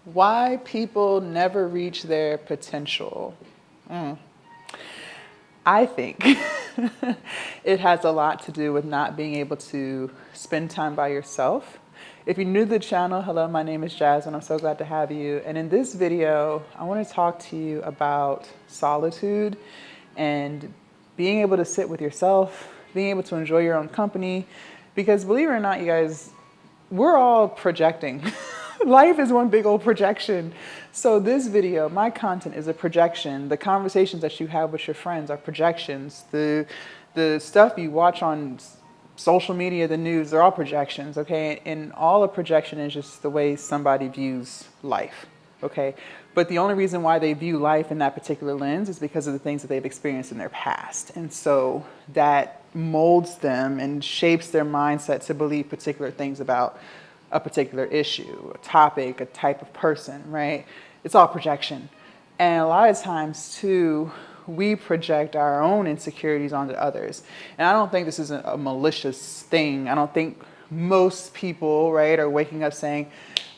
Why people never reach their potential. I think it has a lot to do with not being able to spend time by yourself. If you're new to the channel, hello, my name is Jazz and I'm so glad to have you. And in this video, I want to talk to you about solitude and being able to sit with yourself, being able to enjoy your own company. Because believe it or not, you guys, we're all projecting. Life is one big old projection. So this video, my content is a projection. The conversations that you have with your friends are projections. The stuff you watch on social media, the news, they're all projections, okay? And all a projection is just the way somebody views life, okay? But the only reason why they view life in that particular lens is because of the things that they've experienced in their past. And so that molds them and shapes their mindset to believe particular things about a particular issue, a topic, a type of person, right? It's all projection. And a lot of times too, we project our own insecurities onto others. And I don't think this is a malicious thing. I don't think most people, right, are waking up saying,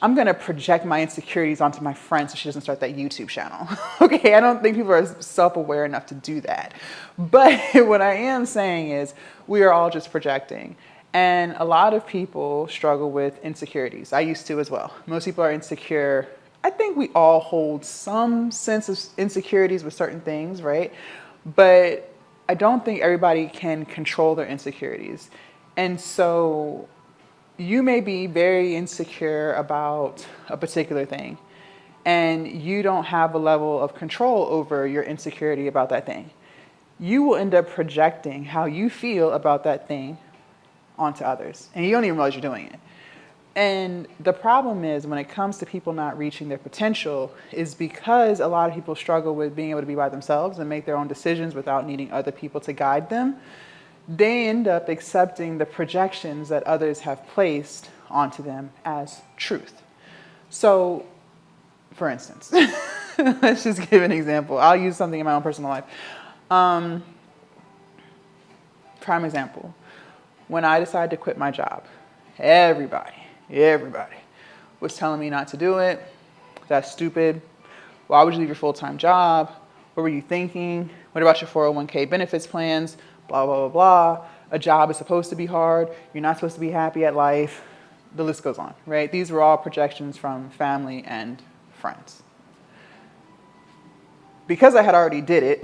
I'm gonna project my insecurities onto my friend so she doesn't start that YouTube channel. Okay, I don't think people are self-aware enough to do that. But what I am saying is we are all just projecting. And a lot of people struggle with insecurities. I used to as well. Most people are insecure. I think we all hold some sense of insecurities with certain things, right? But I don't think everybody can control their insecurities. And so you may be very insecure about a particular thing, and you don't have a level of control over your insecurity about that thing. You will end up projecting how you feel about that thing onto others, and you don't even realize you're doing it. And the problem is when it comes to people not reaching their potential is because a lot of people struggle with being able to be by themselves and make their own decisions without needing other people to guide them. They end up accepting the projections that others have placed onto them as truth. So, for instance, let's just give an example. I'll use something in my own personal life. Prime example. When I decided to quit my job, everybody was telling me not to do it. That's stupid. Why would you leave your full-time job? What were you thinking? What about your 401k benefits plans? Blah, blah, blah, blah. A job is supposed to be hard. You're not supposed to be happy at life. The list goes on, right? These were all projections from family and friends. Because I had already did it,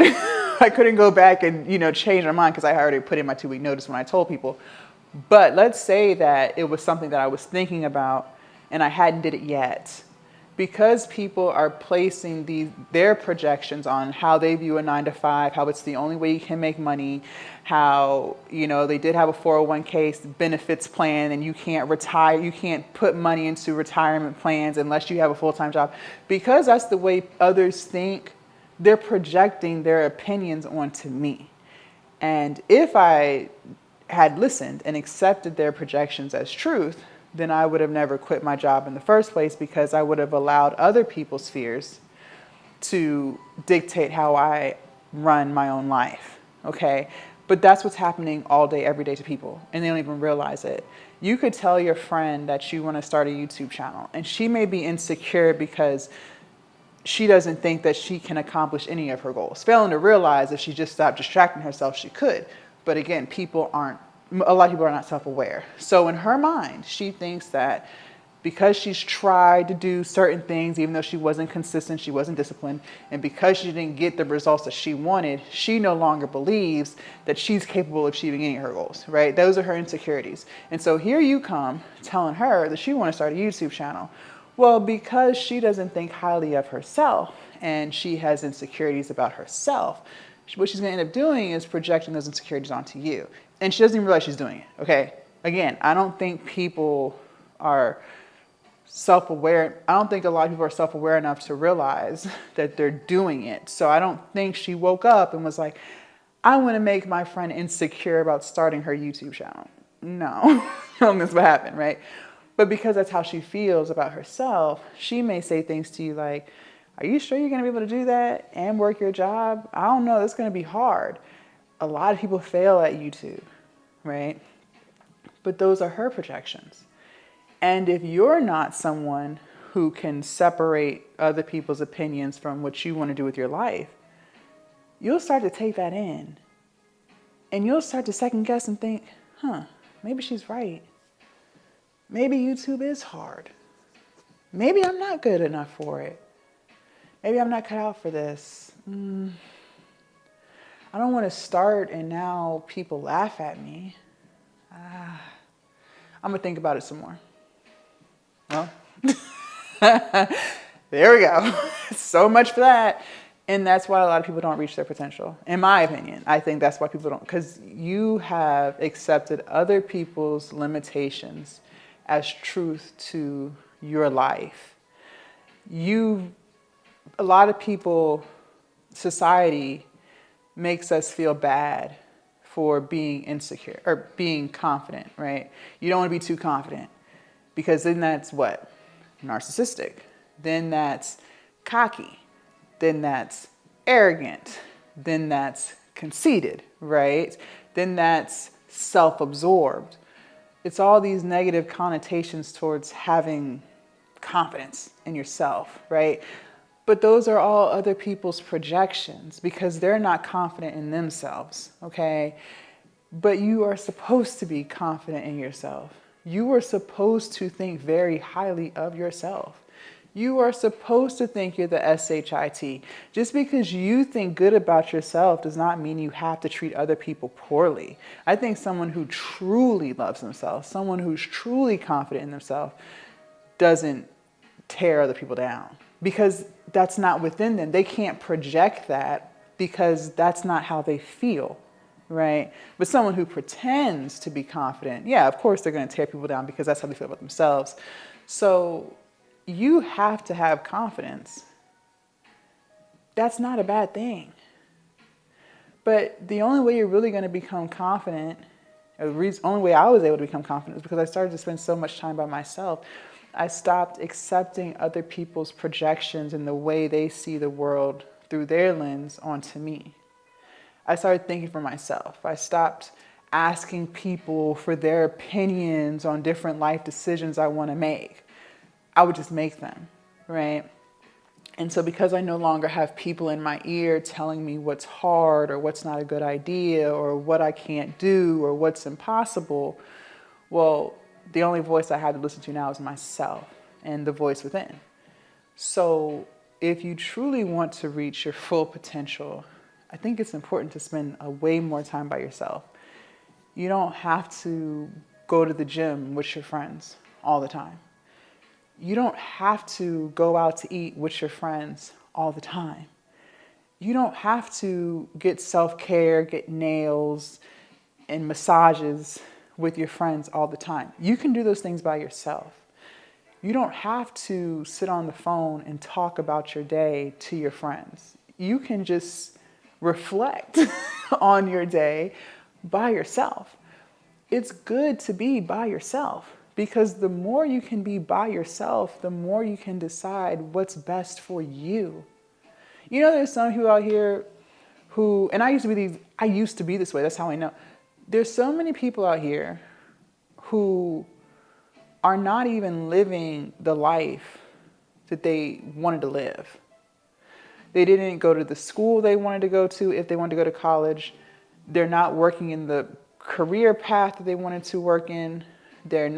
I couldn't go back and, change my mind because I had already put in my 2-week notice when I told people. But let's say that it was something that I was thinking about and I hadn't did it yet. Because people are placing their projections on how they view a 9-to-5, how it's the only way you can make money, how, they did have a 401k benefits plan and you can't retire, you can't put money into retirement plans unless you have a full-time job. Because that's the way others think, they're projecting their opinions onto me. And if I had listened and accepted their projections as truth, then I would have never quit my job in the first place because I would have allowed other people's fears to dictate how I run my own life, okay? But that's what's happening all day, every day to people, and they don't even realize it. You could tell your friend that you want to start a YouTube channel, and she may be insecure because she doesn't think that she can accomplish any of her goals, failing to realize if she just stopped distracting herself, she could. But again, a lot of people are not self-aware. So in her mind, she thinks that because she's tried to do certain things, even though she wasn't consistent, she wasn't disciplined, and because she didn't get the results that she wanted, she no longer believes that she's capable of achieving any of her goals, right? Those are her insecurities. And so here you come telling her that you want to start a YouTube channel. Well, because she doesn't think highly of herself and she has insecurities about herself, what she's going to end up doing is projecting those insecurities onto you. And she doesn't even realize she's doing it, okay? Again, I don't think people are self-aware. I don't think a lot of people are self-aware enough to realize that they're doing it. So I don't think she woke up and was like, I want to make my friend insecure about starting her YouTube channel. No, I don't think that's what happened, right? But because that's how she feels about herself, she may say things to you like, are you sure you're going to be able to do that and work your job? I don't know. That's going to be hard. A lot of people fail at YouTube, right? But those are her projections. And if you're not someone who can separate other people's opinions from what you want to do with your life, you'll start to take that in. And you'll start to second guess and think, maybe she's right. Maybe YouTube is hard. Maybe I'm not good enough for it. Maybe I'm not cut out for this. I don't want to start and now people laugh at me. I'm going to think about it some more. Well, there we go. So much for that. And that's why a lot of people don't reach their potential. In my opinion, I think that's why people don't, because you have accepted other people's limitations as truth to your life. A lot of people, society makes us feel bad for being insecure or being confident, right? You don't want to be too confident because then that's what? Narcissistic. Then that's cocky. Then that's arrogant. Then that's conceited, right? Then that's self-absorbed. It's all these negative connotations towards having confidence in yourself, right? But those are all other people's projections because they're not confident in themselves, okay? But you are supposed to be confident in yourself. You are supposed to think very highly of yourself. You are supposed to think you're the SHIT. Just because you think good about yourself does not mean you have to treat other people poorly. I think someone who truly loves themselves, someone who's truly confident in themselves, doesn't tear other people down because that's not within them. They can't project that because that's not how they feel, right? But someone who pretends to be confident, yeah, of course they're going to tear people down because that's how they feel about themselves. So you have to have confidence. That's not a bad thing. But the only way you're really going to become confident, or the only way I was able to become confident is because I started to spend so much time by myself. I stopped accepting other people's projections and the way they see the world through their lens onto me. I started thinking for myself. I stopped asking people for their opinions on different life decisions I want to make. I would just make them, right? And so because I no longer have people in my ear telling me what's hard or what's not a good idea or what I can't do or what's impossible, well, the only voice I have to listen to now is myself and the voice within. So if you truly want to reach your full potential, I think it's important to spend a way more time by yourself. You don't have to go to the gym with your friends all the time. You don't have to go out to eat with your friends all the time. You don't have to get self-care, get nails and massages with your friends all the time. You can do those things by yourself. You don't have to sit on the phone and talk about your day to your friends. You can just reflect on your day by yourself. It's good to be by yourself because the more you can be by yourself, the more you can decide what's best for you. You know, there's some people out here who, and I used to be this way, that's how I know. There's so many people out here who are not even living the life that they wanted to live. They didn't go to the school they wanted to go to if they wanted to go to college. They're not working in the career path that they wanted to work in. They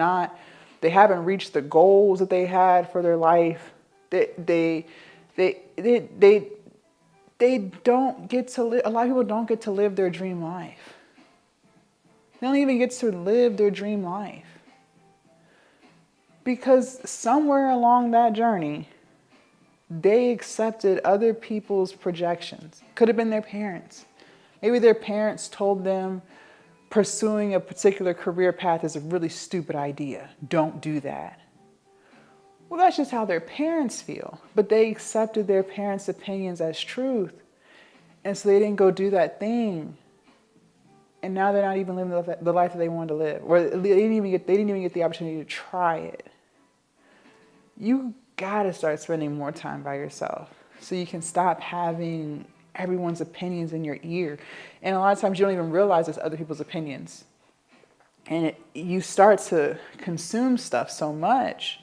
haven't reached the goals that they had for their life. They don't get to live, a lot of people don't get to live their dream life. They don't even get to live their dream life. Because somewhere along that journey, they accepted other people's projections. Could have been their parents. Maybe their parents told them pursuing a particular career path is a really stupid idea. Don't do that. Well, that's just how their parents feel. But they accepted their parents' opinions as truth. And so they didn't go do that thing. And now they're not even living the life that they wanted to live. Or they didn't even get the opportunity to try it. You gotta start spending more time by yourself so you can stop having everyone's opinions in your ear. And a lot of times you don't even realize it's other people's opinions. And you start to consume stuff so much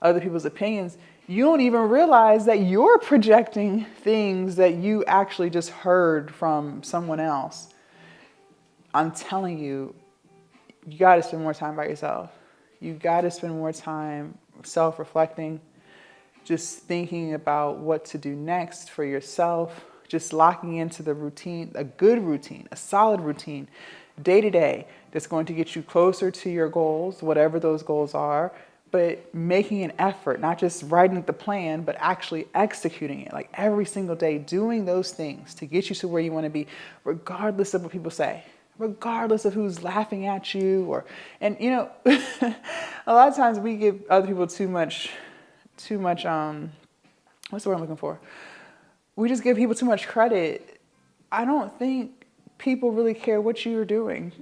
other people's opinions, you don't even realize that you're projecting things that you actually just heard from someone else. I'm telling you, you got to spend more time by yourself. You got to spend more time self-reflecting, just thinking about what to do next for yourself, just locking into the routine, a good routine, a solid routine, day to day, that's going to get you closer to your goals, whatever those goals are, but making an effort, not just writing the plan, but actually executing it, like every single day, doing those things to get you to where you want to be, regardless of what people say, regardless of who's laughing at you, and you know, a lot of times we give other people too much, what's the word I'm looking for? We just give people too much credit. I don't think people really care what you're doing.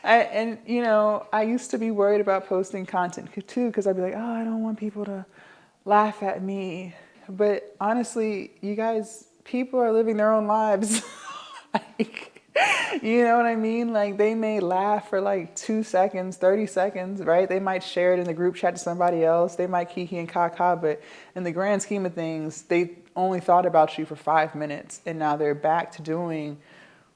And you know, I used to be worried about posting content too, because I'd be like, oh, I don't want people to laugh at me. But honestly, you guys, people are living their own lives. Like, you know what I mean? Like, they may laugh for like 2 seconds, 30 seconds, right? They might share it in the group chat to somebody else. They might kiki and kaka, but in the grand scheme of things, they only thought about you for 5 minutes, and now they're back to doing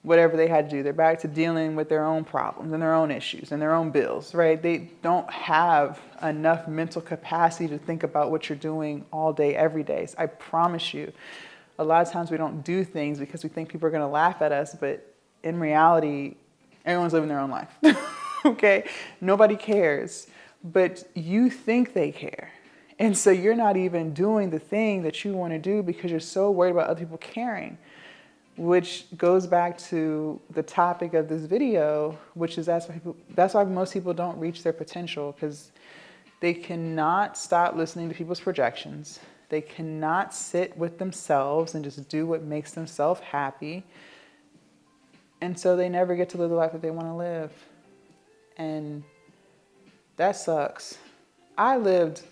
whatever they had to do. They're back to dealing with their own problems and their own issues and their own bills, right? They don't have enough mental capacity to think about what you're doing all day, every day. So I promise you, a lot of times we don't do things because we think people are going to laugh at us, but in reality, everyone's living their own life, okay? Nobody cares, but you think they care. And so you're not even doing the thing that you want to do because you're so worried about other people caring. Which goes back to the topic of this video, which is that's why most people don't reach their potential, because they cannot stop listening to people's projections. They cannot sit with themselves and just do what makes themselves happy. And so they never get to live the life that they want to live. And that sucks. I lived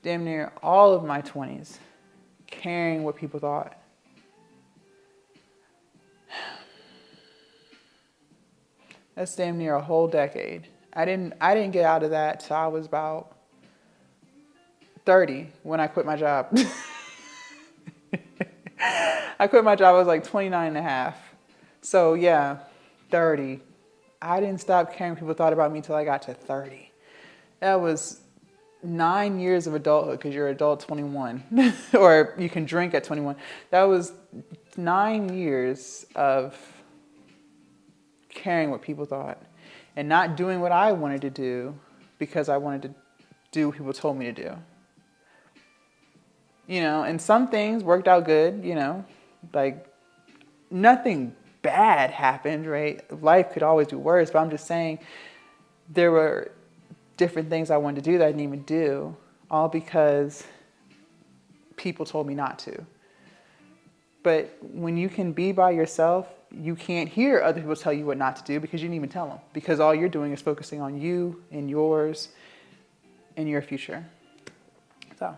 damn near all of my 20s caring what people thought. That's damn near a whole decade. I didn't get out of that till I was about 30 when I quit my job. I quit my job, I was like 29 and a half. So yeah, 30. I didn't stop caring what people thought about me till I got to 30. That was 9 years of adulthood, because you're adult 21, or you can drink at 21. That was 9 years of caring what people thought and not doing what I wanted to do because I wanted to do what people told me to do. You know, and some things worked out good, you know, like nothing bad happened, right? Life could always be worse, but I'm just saying there were different things I wanted to do that I didn't even do, all because people told me not to. But when you can be by yourself, you can't hear other people tell you what not to do because you didn't even tell them. Because all you're doing is focusing on you and yours and your future. So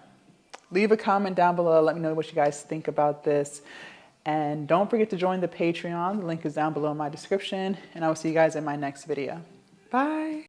leave a comment down below. Let me know what you guys think about this. And don't forget to join the Patreon. The link is down below in my description. And I will see you guys in my next video. Bye.